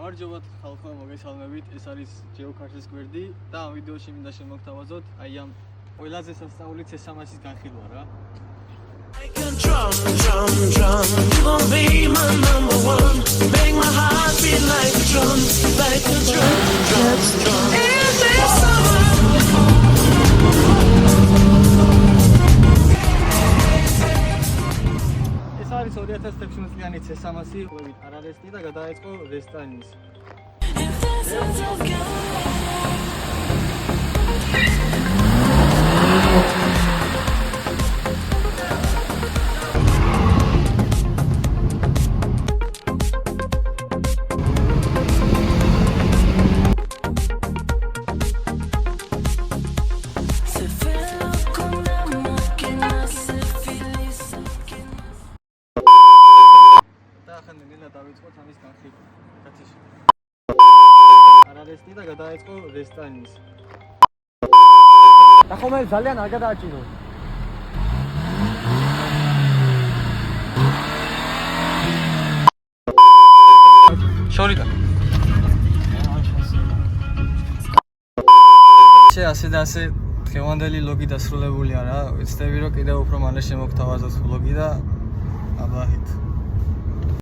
გამარჯობათ ხალხო, მოგესალმებით. ეს არის ჯეოქარსის გვერდი და ამ ვიდეოში მინდა შემოგთავაზოთ აი ამ ყველაზე სასწაული C300-ის განხილვა რა. Drum, you gon' be my number one. Make my heart beat like a drum, like a drum. In this summer. ეს არის 2016 წლიანი C300 ყვებით არარესტი და გადაეწყო რესტანის. დავიწყოთ ამის განხილვა. კაცი. არარესტი და გადაეწყო რესტანის. და ხომ ძალიან არ გადააჭირო. შორიდა. ასე და ასე დღევანდელი ლოგი დასრულებულია რა. ვიცდები რომ კიდევ უფრო მალე შემოგთავაზოთ ლოგი და აბა ჰით.